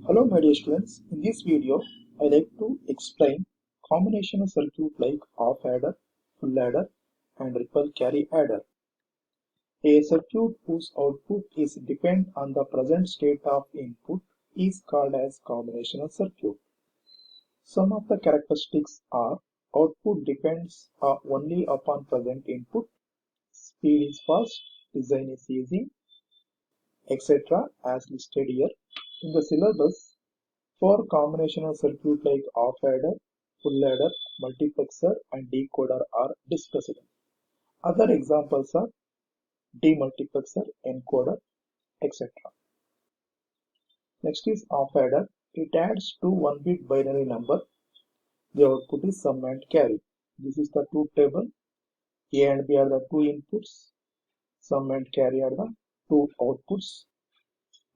Hello my dear students, in this video I like to explain combinational circuit like half adder, full adder and ripple carry adder. A circuit whose output is depend on the present state of input is called as combinational circuit. Some of the characteristics are output depends only upon present input, speed is fast, design is easy, etc. as listed here. In the syllabus, four combinational circuits like half adder, full adder, multiplexer and decoder are discussed. Other examples are demultiplexer, encoder, etc. Next is half adder. It adds two 1-bit binary number. The output is sum and carry. This is the truth table. A and B are the two inputs. Sum and carry are the two outputs.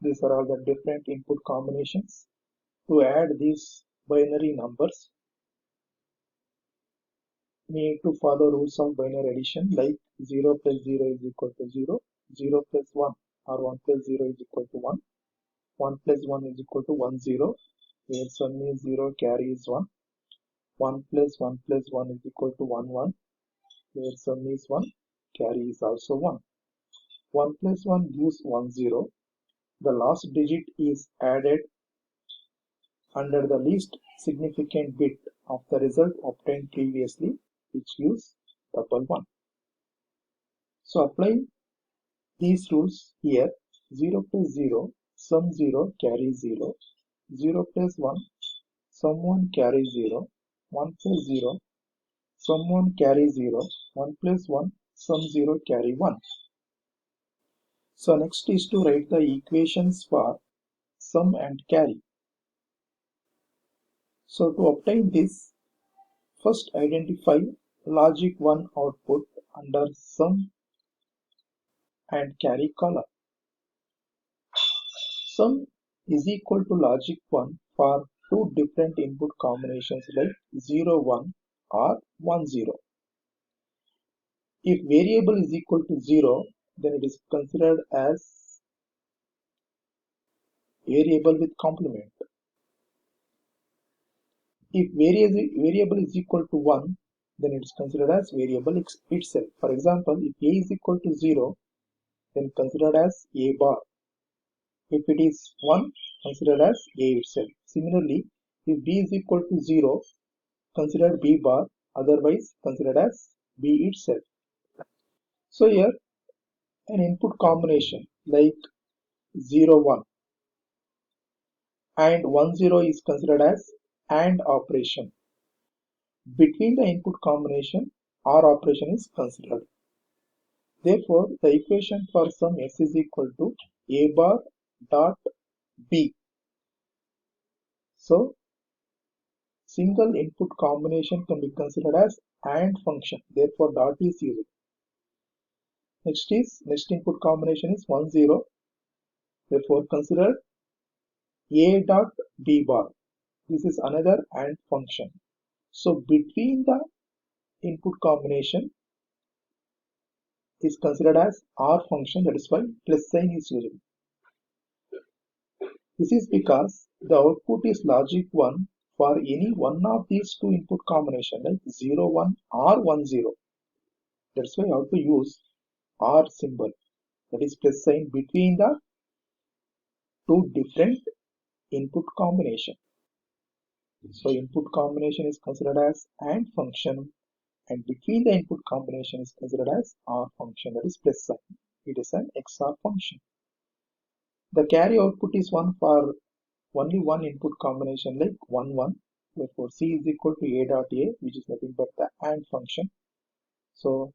These are all the different input combinations. To add these binary numbers, we need to follow rules of binary addition like 0 plus 0 is equal to 0, 0 plus 1 or 1 plus 0 is equal to 1, 1 plus 1 is equal to 1 0, where sum is 0, carry is 1, 1 plus 1 plus 1 is equal to 1 1, where sum is 1, carry is also 1. 1 plus 1 gives 1 0. The last digit is added under the least significant bit of the result obtained previously, which gives double 1. So apply these rules here. 0 plus 0, sum 0, carry 0, 0 plus 1, sum 1, carry 0, 1 plus 0, sum 1, carry 0, 1 plus 1, sum 0, carry 1. So next is to write the equations for sum and carry. So to obtain this, first identify logic 1 output under sum and carry column. Sum is equal to logic 1 for two different input combinations like 0 1 or 1 0. If variable is equal to 0, then it is considered as variable with complement. If variable is equal to 1, then it is considered as variable itself. For example, if a is equal to 0, then considered as a bar. If it is 1, considered as a itself. Similarly, if b is equal to 0, considered b bar, otherwise considered as b itself. So here an input combination like 0 1 and 1 0 is considered as AND operation. Between the input combination, OR operation is considered. Therefore, the equation for sum S is equal to A bar dot B. So, single input combination can be considered as AND function. Therefore, dot is used. Next input combination is 1 0. Therefore, consider A dot B bar. This is another AND function. So, between the input combination is considered as OR function, that is why plus sign is used. This is because the output is logic 1 for any one of these two input combination like 0 1 or 1 0. That's why I have to use OR symbol, that is plus sign between the two different input combination. So input combination is considered as AND function and between the input combination is considered as OR function, that is plus sign. It is an XOR function. The carry output is 1 for only one input combination like 1 1. Therefore, C is equal to A dot A, which is nothing but the AND function. So,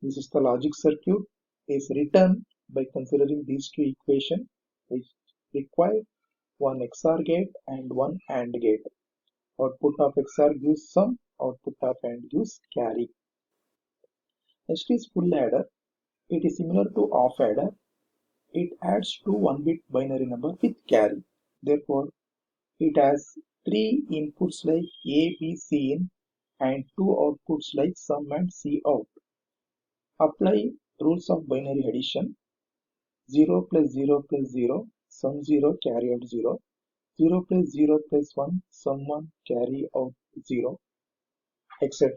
this is the logic circuit is written by considering these two equations which require one XOR gate and one AND gate. Output of XOR gives sum, output of AND gives carry. Next is full adder. It is similar to half adder. It adds two 1-bit binary number with carry. Therefore, it has three inputs like A, B, C in and two outputs like sum and C out. Apply rules of binary addition. 0 plus 0 plus 0, sum 0, carry out 0. 0 plus 0 plus 1, someone carry out 0, etc.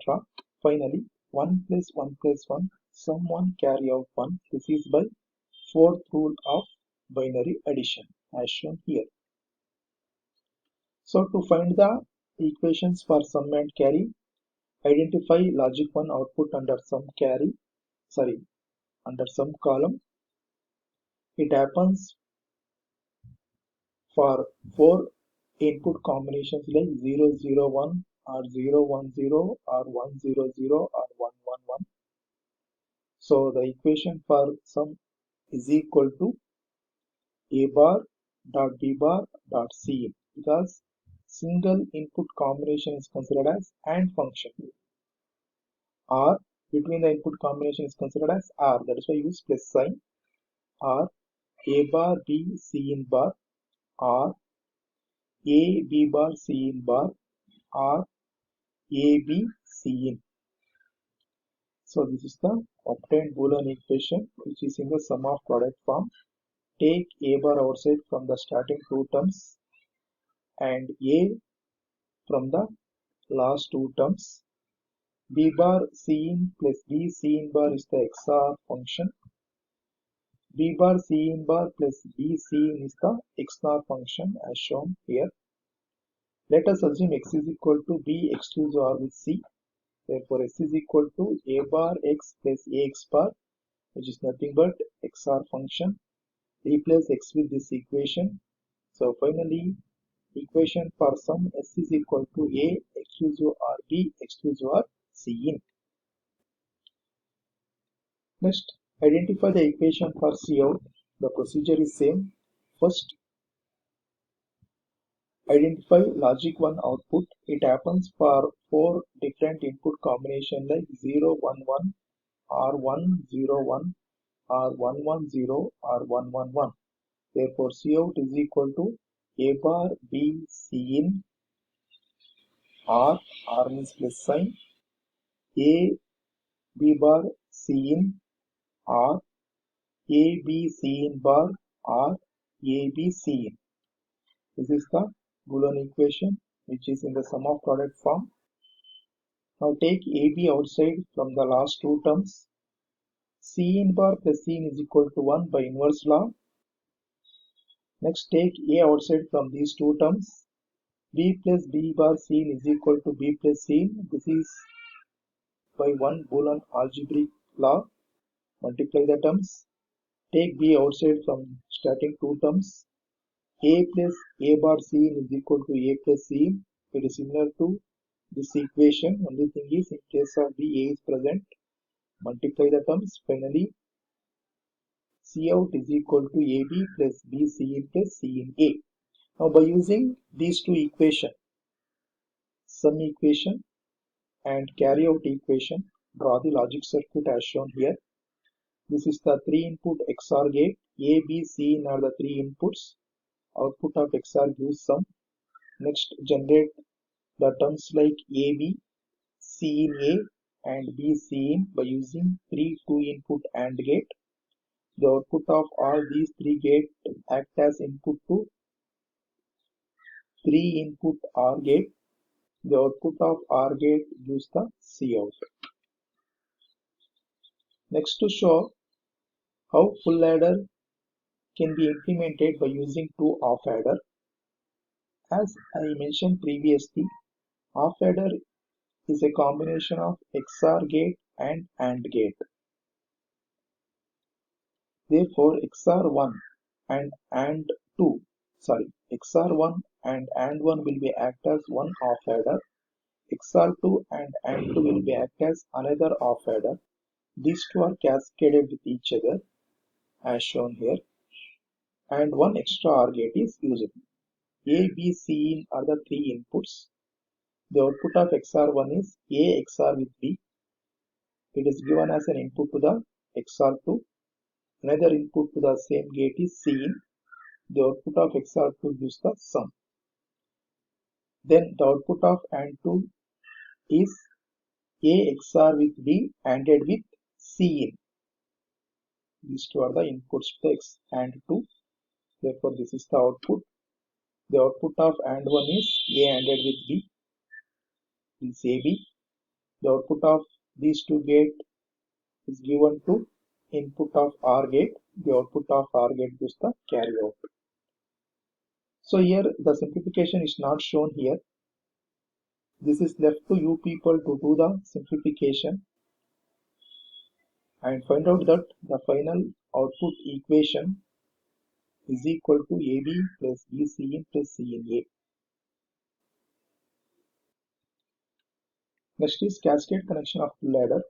Finally, 1 plus 1 plus 1, someone carry out 1. This is by fourth rule of binary addition as shown here. So to find the equations for sum and carry, identify logic 1 output under sum column. It happens for 4 input combinations like 0, 0, 1 or 0, 1, 0 or 1, 0, 0 or 1, 1, 1. So the equation for sum is equal to a bar dot b bar dot c because single input combination is considered as AND function, or between the input combination is considered as R, that is why I use plus sign, or a bar b c in bar, or a b bar c in bar, or a b c in. So this is the obtained Boolean equation which is in the sum of product form. Take a bar outside from the starting two terms and a from the last two terms. B bar C in plus B C in bar is the XOR function. B bar C in bar plus B C in is the XOR function as shown here. Let us assume X is equal to B exclusive OR with C. Therefore, S is equal to A bar X plus AX bar, which is nothing but XOR function. Replace X with this equation. So finally, equation for sum S is equal to A exclusive OR B exclusive OR C in. Next, identify the equation for Cout. The procedure is same. First, identify logic 1 output. It happens for 4 different input combination like 0, 1, 1, or 1, 0, 1, or 1, 1, 0, or 1, 1, 1. Therefore, Cout is equal to A bar B C in, or R means plus sign, A B bar C in, or A B C in bar, or A B C in. This is the Boolean equation which is in the sum of product form. Now take AB outside from the last two terms. C in bar plus C in is equal to 1 by inverse law. Next take A outside from these two terms. B plus B bar C in is equal to B plus C in. This is by one Boolean algebraic law. Multiply the terms. Take B outside from starting two terms. A plus A bar C in is equal to A plus C in. It is similar to this equation. Only thing is in case of B, A is present. Multiply the terms. Finally, Cout is equal to AB plus BC in plus C in A. Now by using these two equations, sum equation and carry out equation, draw the logic circuit as shown here. This is the 3-input XOR gate. A, B, C in are the 3 inputs. Output of XOR gives sum. Next, generate the terms like AB, C in A and B, C in by using 3 2-input AND gate. The output of all these 3 gates act as input to 3-input OR gate. The output of OR gate gives the Cout. Next, to show how full adder can be implemented by using two off adder. As I mentioned previously, off adder is a combination of XOR gate and AND gate. Therefore, XOR1 and AND1 will be act as one off adder. XOR2 and AND2 will be act as another off adder. These two are cascaded with each other as shown here, and one extra OR gate is used. A, B, C in are the 3 inputs. The output of XOR1 is A XOR with B. It is given as an input to the XOR2. Another input to the same gate is C in. The output of XOR2 gives the sum. Then the output of AND2 is A XOR with B ANDed with C in. These two are the inputs to the AND2. Therefore, this is the output. The output of AND 1 is A ANDed with B is AB. The output of these two gates is given to input of OR gate. The output of OR gate gives the carry out. So here the simplification is not shown here. This is left to you people to do the simplification and find out that the final output equation is equal to AB plus BC in plus C in A. Next is cascade connection of full adder.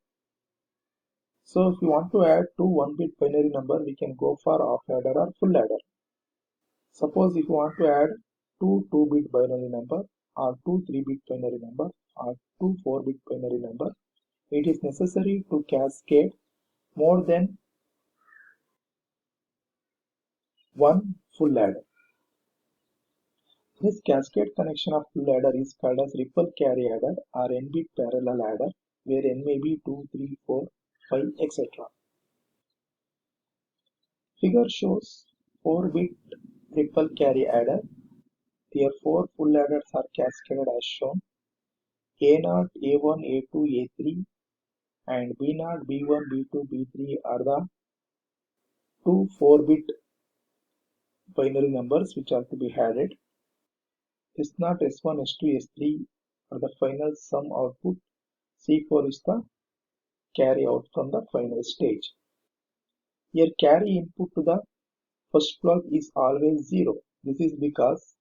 So if you want to add two 1-bit binary number, we can go for half adder or full adder. Suppose if you want to add two 2-bit binary number or two 3-bit binary number or two 4-bit binary number, it is necessary to cascade more than one full adder. This cascade connection of full adder is called as ripple carry adder or n-bit parallel adder, where n may be 2, 3, 4, 5, etc. Figure shows 4-bit ripple carry adder. Here 4 full adders are cascaded as shown. A0, A1, A2, A3 and B0, B1, B2, B3 are the two 4-bit binary numbers which are to be added. S0, S1, S2, S3 are the final sum output. C4 is the carry out from the final stage. Here carry input to the first block is always 0. This is because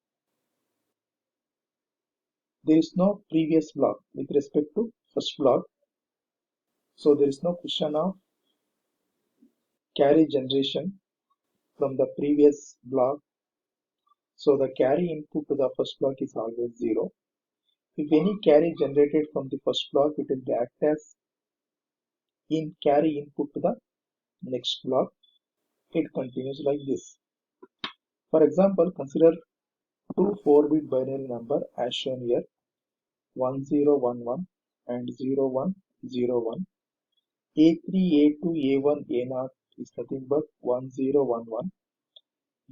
there is no previous block with respect to first block. So there is no question of carry generation from the previous block. So the carry input to the first block is always 0. If any carry generated from the first block, it will act as in carry input to the next block. It continues like this. For example, consider two 4-bit binary number as shown here, 1011 and 0101. A3, A2, A1, A0 is nothing but 1011.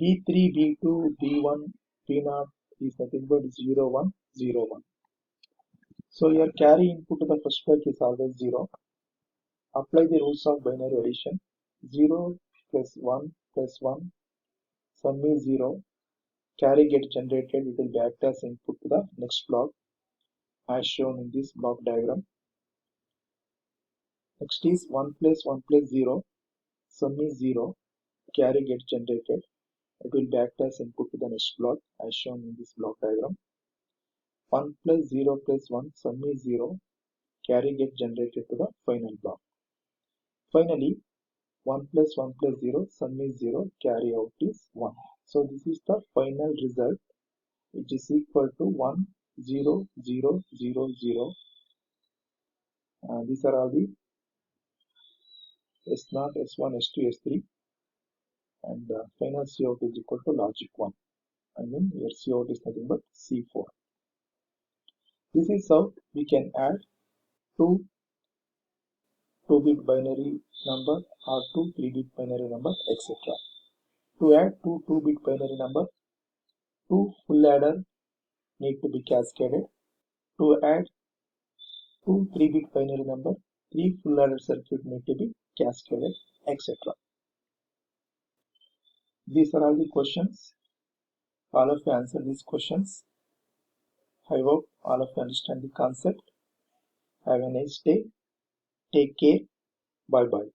B3, B2, B1, B0 is nothing but 0101. So your carry input to the first block is always 0. Apply the rules of binary addition. 0 plus 1 plus 1, sum is 0. Carry gets generated, it will act as input to the next block as shown in this block diagram. Next is 1 plus 1 plus 0, sum is 0. Carry gets generated, it will act as input to the next block as shown in this block diagram. 1 plus 0 plus 1, sum is 0. Carry gets generated to the final block. Finally, 1 plus 1 plus 0, sum is 0, carry out is 1. So this is the final result, which is equal to 1, 0, 0, 0, 0. These are all the S0, S1, S2, S3, and final Cout is equal to logic 1. I mean here Cout is nothing but C4. This is how we can add two 2-bit binary number or two 3-bit binary number, etc. To add two 2-bit binary number, two full adder need to be cascaded. To add two 3-bit binary number, three full adder circuit need to be cascaded, etc. These are all the questions. All of you answer these questions. I hope all of you understand the concept. Have a nice day. Take care. Bye bye.